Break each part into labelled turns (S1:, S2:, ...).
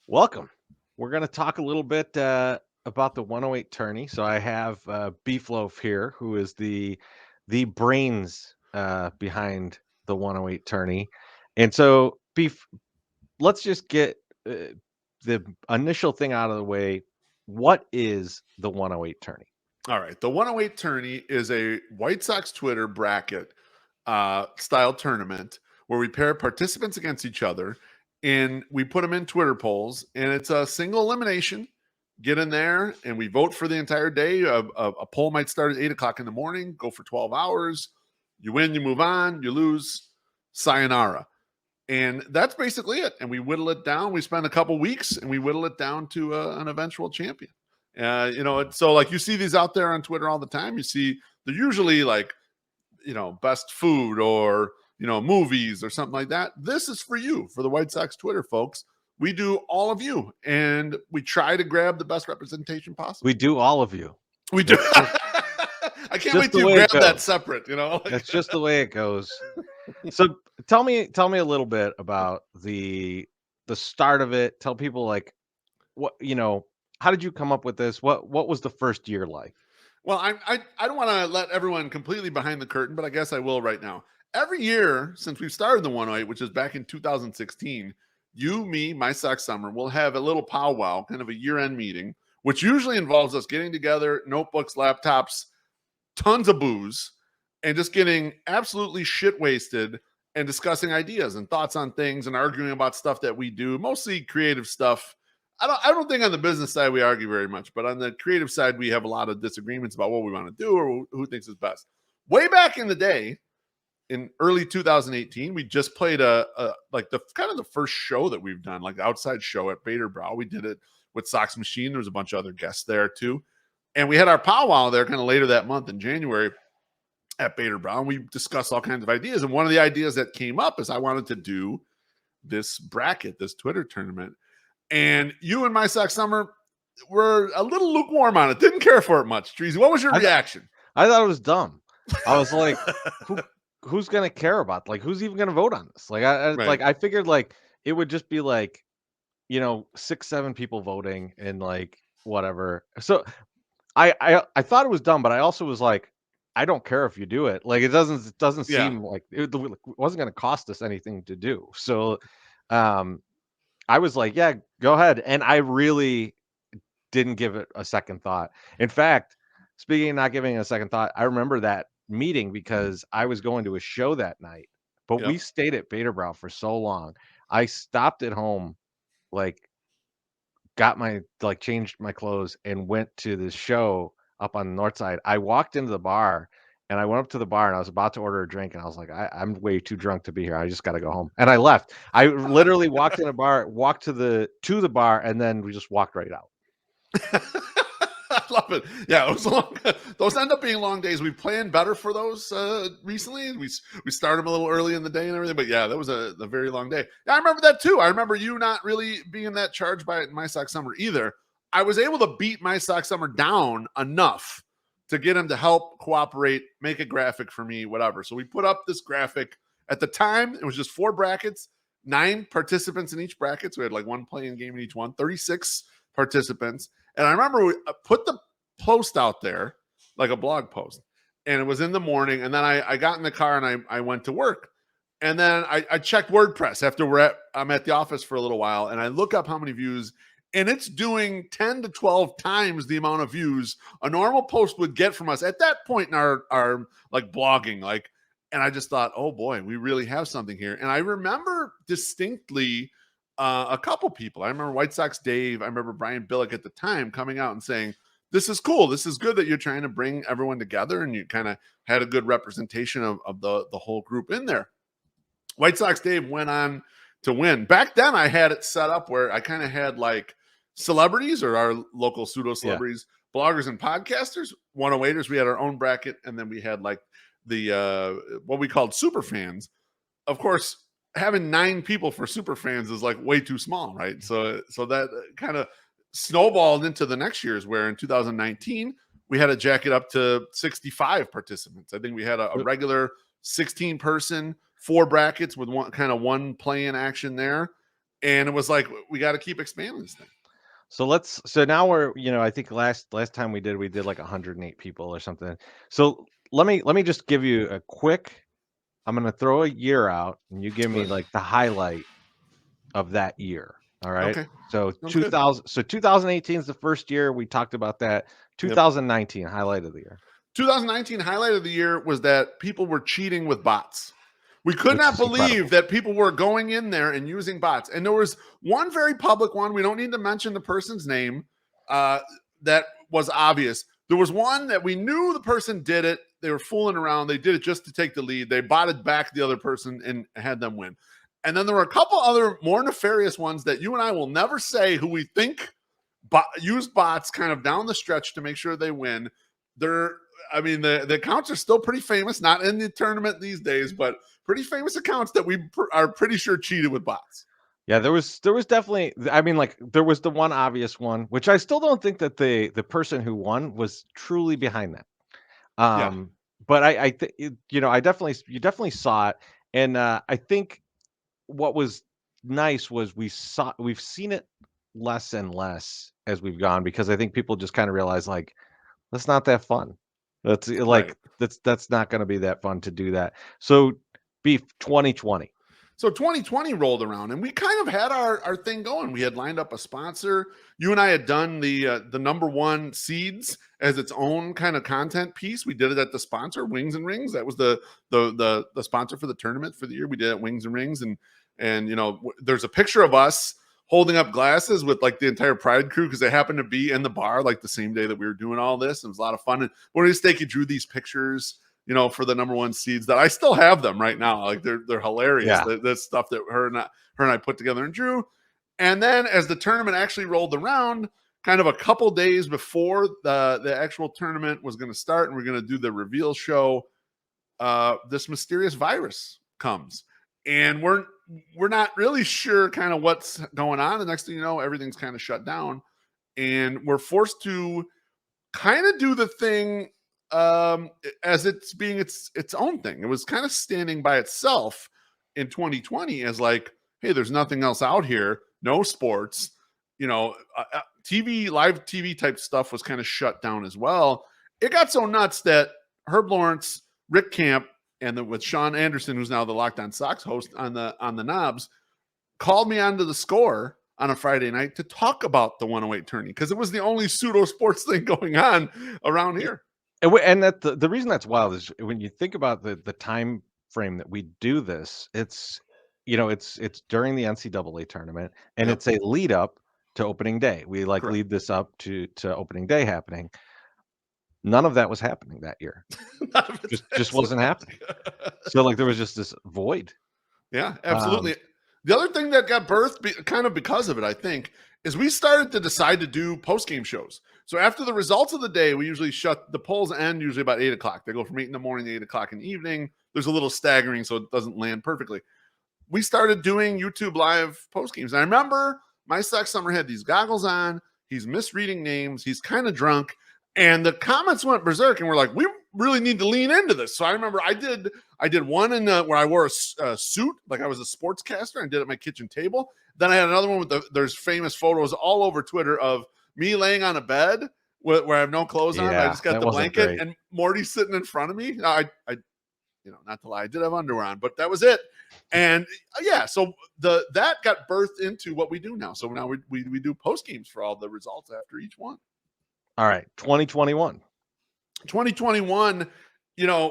S1: Welcome. We're going to talk a little bit about the 108 tourney. So I have BeefLoaf here, who is the brains behind the 108 tourney. And so, Beef, let's just get the initial thing out of the way. What is the 108 tourney?
S2: All right. The 108 Tourney is a White Sox Twitter bracket style tournament where we pair participants against each other and we put them in Twitter polls. And it's a single elimination. Get in there and we vote for the entire day. A poll might start at 8 o'clock in the morning, go for 12 hours. You win, you move on. You lose, sayonara. And that's basically it. And we whittle it down. We spend a couple weeks and we whittle it down to an eventual champion. So like you see these out there on Twitter all the time. You see they're usually like, best food or, movies or something like that. This is for you, for the White Sox Twitter folks. We do all of you and we try to grab the best representation possible.
S1: We do all of you.
S2: We do. I can't wait to grab that separate,
S1: That's just the way it goes. So tell me a little bit about the start of it. Tell people like what, how did you come up with this? What was the first year like?
S2: Well, I don't want to let everyone completely behind the curtain, but I guess I will right now. Every year since we started the 108, which is back in 2016, you, me, my Sox Summer, will have a little powwow, kind of a year-end meeting, which usually involves us getting together, notebooks, laptops, tons of booze, and just getting absolutely shit-wasted and discussing ideas and thoughts on things and arguing about stuff that we do, mostly creative stuff. I don't think on the business side we argue very much, but on the creative side, we have a lot of disagreements about what we want to do or who thinks is best. Way back in the day, in early 2018, we just played the first show that we've done, like the outside show at Bader Brow. We did it with Sox Machine. There was a bunch of other guests there too. And we had our powwow there kind of later that month in January at Bader Brow. And we discussed all kinds of ideas. And one of the ideas that came up is I wanted to do this bracket, this Twitter tournament. And you and my Sox Summer were a little lukewarm on it. Didn't care for it much. Treasy, what was your reaction?
S1: I thought it was dumb. I was like, who's gonna care about? Like, who's even gonna vote on this? Like, I figured like it would just be like, 6-7 people voting and like whatever. So I thought it was dumb, but I also was like, I don't care if you do it. Like, it doesn't seem like it wasn't gonna cost us anything to do. So, I was like, yeah, go ahead. And I really didn't give it a second thought. In fact, speaking of not giving it a second thought, I remember that meeting because I was going to a show that night, but we stayed at Baderbrow for so long. I stopped at home, like changed my clothes and went to this show up on the north side. I walked into the bar and I went up to the bar and I was about to order a drink and I was like, I'm way too drunk to be here. I just got to go home. And I left. I literally walked in a bar, walked to the bar, and then we just walked right out.
S2: I love it. Yeah, it was long. Those end up being long days. We planned better for those recently. We started them a little early in the day and everything. But yeah, that was a very long day. Yeah, I remember that too. I remember you not really being that charged by it in my Sox Summer either. I was able to beat my Sox Summer down enough to get him to help cooperate, make a graphic for me, whatever. So we put up this graphic. At the time, it was just 4 brackets, 9 participants in each bracket. So we had like one playing game in each one, 36 participants. And I remember we put the post out there, like a blog post, and it was in the morning. And then I got in the car and I went to work. And then I checked WordPress after I'm at the office for a little while, and I look up how many views, and it's doing 10 to 12 times the amount of views a normal post would get from us at that point in our like blogging. And I just thought, oh boy, we really have something here. And I remember distinctly a couple people. I remember White Sox Dave. I remember Brian Billick at the time coming out and saying, this is cool. This is good that you're trying to bring everyone together and you kind of had a good representation of the whole group in there. White Sox Dave went on to win. Back then, I had it set up where I kind of had like celebrities or our local pseudo celebrities, bloggers and podcasters, 108ers. We had our own bracket, and then we had like the what we called super fans. Of course, having 9 people for super fans is like way too small, right? So that kind of snowballed into the next year's, where in 2019 we had to jack it up to 65 participants. I think we had a regular 16 person, 4 brackets with one playing action there. And it was like, we got to keep expanding this thing.
S1: So now we're, I think last time we did like 108 people or something. So let me just give you a quick. I'm gonna throw a year out, and you give me
S2: Good.
S1: like the highlight of that year. All right.
S2: Okay.
S1: So
S2: Sounds good.
S1: 2018 is the first year we talked about that.
S2: Yep.
S1: 2019 highlight of the year.
S2: 2019 highlight of the year was that people were cheating with bots. We could
S1: Which
S2: not
S1: is
S2: believe
S1: incredible.
S2: that people were going in there and using bots. And there was one very public one. We don't need to mention the person's name. That was obvious. There was one that we knew the person did it. They were fooling around. They did it just to take the lead. They botted back the other person and had them win. And then there were a couple other more nefarious ones that you and I will never say who we think use bots kind of down the stretch to make sure they win. The accounts are still pretty famous, not in the tournament these days, but pretty famous accounts that we are pretty sure cheated with bots.
S1: Yeah, there was definitely. I mean, like there was the one obvious one, which I still don't think that the person who won was truly behind that.
S2: Yeah,
S1: But I think I definitely saw it, and I think what was nice was we've seen it less and less as we've gone, because I think people just kind of realize like that's not that fun. That's
S2: right.
S1: that's not going to be that fun to do that. So Beef 2020.
S2: So 2020 rolled around and we kind of had our thing going. We had lined up a sponsor. You and I had done the number one seeds as its own kind of content piece. We did it at the sponsor, Wings and Rings. That was the sponsor for the tournament for the year. We did it at Wings and Rings, and there's a picture of us holding up glasses with like the entire Pride crew because they happened to be in the bar like the same day that we were doing all this. It was a lot of fun. And Morty Stakey drew these pictures, for the number one seeds that I still have them right now. Like they're hilarious.
S1: Yeah.
S2: That's stuff that her and I put together and drew. And then as the tournament actually rolled around, kind of a couple days before the actual tournament was going to start and we're going to do the reveal show, this mysterious virus comes. And we're not really sure kind of what's going on. The next thing you know, everything's kind of shut down. And we're forced to kind of do the thing as it's being its own thing. It was kind of standing by itself in 2020 as like, hey, there's nothing else out here, no sports, TV, live TV type stuff was kind of shut down as well. It got so nuts that Herb Lawrence, Rick Camp, and with Sean Anderson, who's now the Locked On Sox host on the Knobs, called me onto the Score on a Friday night to talk about the 108 tourney because it was the only pseudo sports thing going on around here.
S1: And that the reason that's wild is when you think about the time frame that we do this, it's it's during the NCAA tournament, and
S2: Yep.
S1: it's a lead up to opening day. We
S2: Correct.
S1: lead this up to opening day happening. None of that was happening that year. just wasn't happening. So like there was just this void.
S2: Yeah, absolutely. The other thing that got birthed kind of because of it, I think, is we started to decide to do post-game shows. So after the results of the day, we usually shut the polls end usually about 8 o'clock. They go from 8 in the morning to 8 o'clock in the evening. There's a little staggering, so it doesn't land perfectly. We started doing YouTube live post-games. And I remember my sex summer had these goggles on. He's misreading names. He's kind of drunk. And the comments went berserk, and we're like, we really need to lean into this. So I remember I did one in where I wore a suit, like I was a sportscaster, and did it at my kitchen table. Then I had another one with there's famous photos all over Twitter of me laying on a bed where I have no clothes on. I just got the blanket, and Morty sitting in front of me. I not to lie, I did have underwear on, but that was it. And yeah, so that got birthed into what we do now. So now we do post games for all the results after each one.
S1: All right, 2021.
S2: 2021,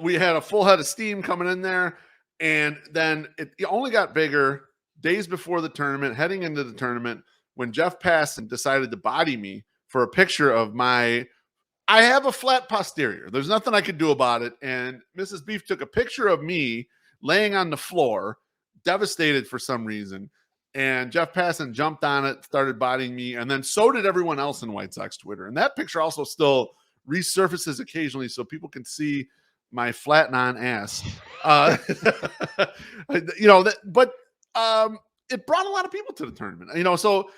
S2: we had a full head of steam coming in there, and then it only got bigger days before the tournament, heading into the tournament, when Jeff Passan decided to body me for a picture of I have a flat posterior. There's nothing I could do about it. And Mrs. Beef took a picture of me laying on the floor, devastated for some reason. And Jeff Passan jumped on it, started bodying me, and then so did everyone else in White Sox Twitter. And that picture also still resurfaces occasionally so people can see my flat non-ass. It brought a lot of people to the tournament, so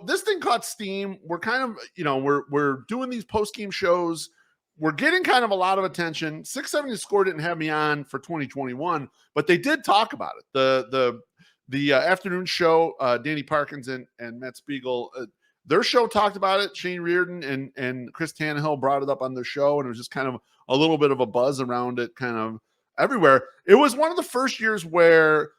S2: this thing caught steam. We're kind of, we're doing these post-game shows. We're getting kind of a lot of attention. 670 Score didn't have me on for 2021, but they did talk about it. The afternoon show, Danny Parkins and Matt Spiegel, their show talked about it. Shane Reardon and Chris Tannehill brought it up on their show, and it was just kind of a little bit of a buzz around it, kind of everywhere. It was one of the first years where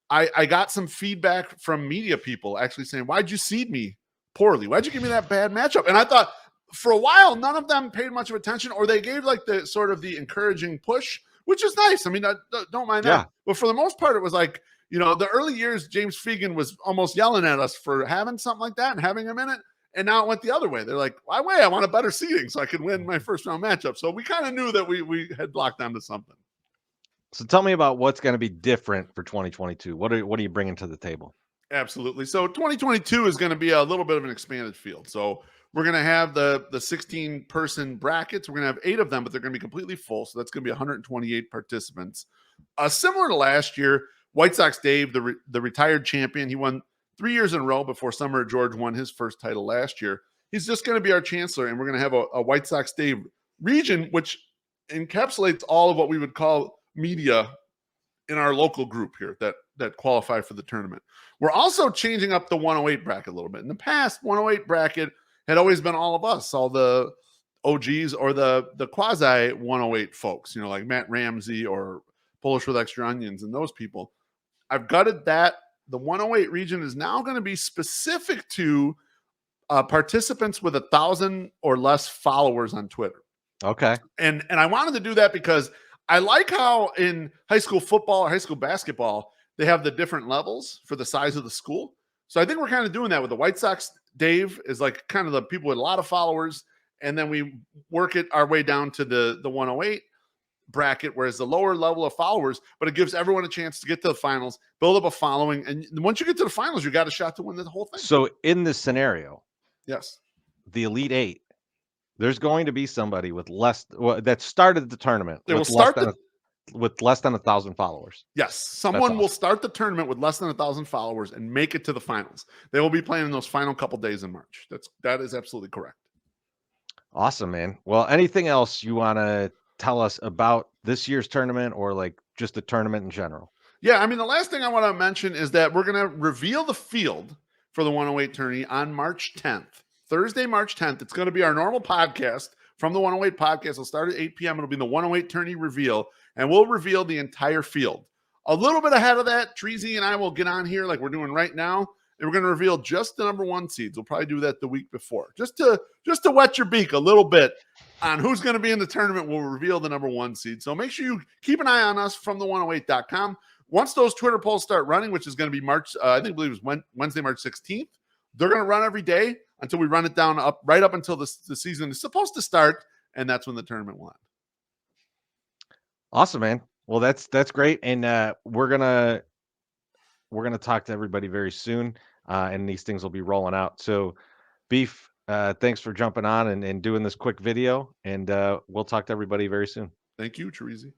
S2: I got some feedback from media people actually saying, "Why'd you seed me poorly? Why'd you give me that bad matchup?" And I thought for a while, none of them paid much of attention, or they gave like the sort of the encouraging push, which is nice. I mean, I don't mind that. But for the most part, it was like, the early years, James Fegan was almost yelling at us for having something like that and having him in it. And now it went the other way. They're like, why wait? I want a better seeding so I can win my first round matchup. So we kind of knew that we had locked onto something.
S1: So tell me about what's going to be different for 2022. What are you bringing to the table?
S2: Absolutely. So 2022 is going to be a little bit of an expanded field. So we're going to have the 16 person brackets. We're going to have 8 of them, but they're going to be completely full. So that's going to be 128 participants. Similar to last year, White Sox Dave, the retired champion, he won 3 years in a row before Summer George won his first title last year. He's just going to be our chancellor, and we're going to have a White Sox Dave region, which encapsulates all of what we would call media in our local group here that qualify for the tournament. We're also changing up the 108 bracket a little bit. In the past, 108 bracket had always been all of us, all the OGs or the quasi 108 folks, like Matt Ramsey or Polish with Extra Onions and those people. I've gutted that. The 108 region is now going to be specific to participants with 1,000 or less followers on Twitter.
S1: Okay.
S2: And I wanted to do that because I like how in high school football or high school basketball, they have the different levels for the size of the school. So I think we're kind of doing that with the White Sox. Dave is like kind of the people with a lot of followers. And then we work it our way down to the 108 bracket, whereas the lower level of followers, but it gives everyone a chance to get to the finals, build up a following. And once you get to the finals, you got a shot to win the whole thing.
S1: So in this scenario,
S2: yes,
S1: the Elite 8, there's going to be somebody with less that started the tournament with less than 1,000 followers.
S2: Yes, someone will start the tournament with less than 1,000 followers and make it to the finals. They will be playing in those final couple days in March. That is absolutely correct.
S1: Awesome, man. Well, anything else you want to tell us about this year's tournament or like just the tournament in general?
S2: Yeah, I mean, the last thing I want to mention is that we're going to reveal the field for the 108 tourney on March 10th. Thursday, March 10th. It's going to be our normal podcast from the 108 podcast. It'll start at 8 p.m. It'll be the 108 tourney reveal, and we'll reveal the entire field. A little bit ahead of that, Treasy and I will get on here like we're doing right now, and we're going to reveal just the number 1 seeds. We'll probably do that the week before, just to wet your beak a little bit on who's going to be in the tournament. We'll reveal the number 1 seed. So make sure you keep an eye on us from the108.com. Once those Twitter polls start running, which is going to be March, I believe it was Wednesday, March 16th, they're going to run every day until we run it down right up until the season is supposed to start, and that's when the tournament will end.
S1: Awesome, man. Well, that's great, and we're gonna talk to everybody very soon, and these things will be rolling out. So, Beef, thanks for jumping on and doing this quick video, and we'll talk to everybody very soon.
S2: Thank you, Treasy.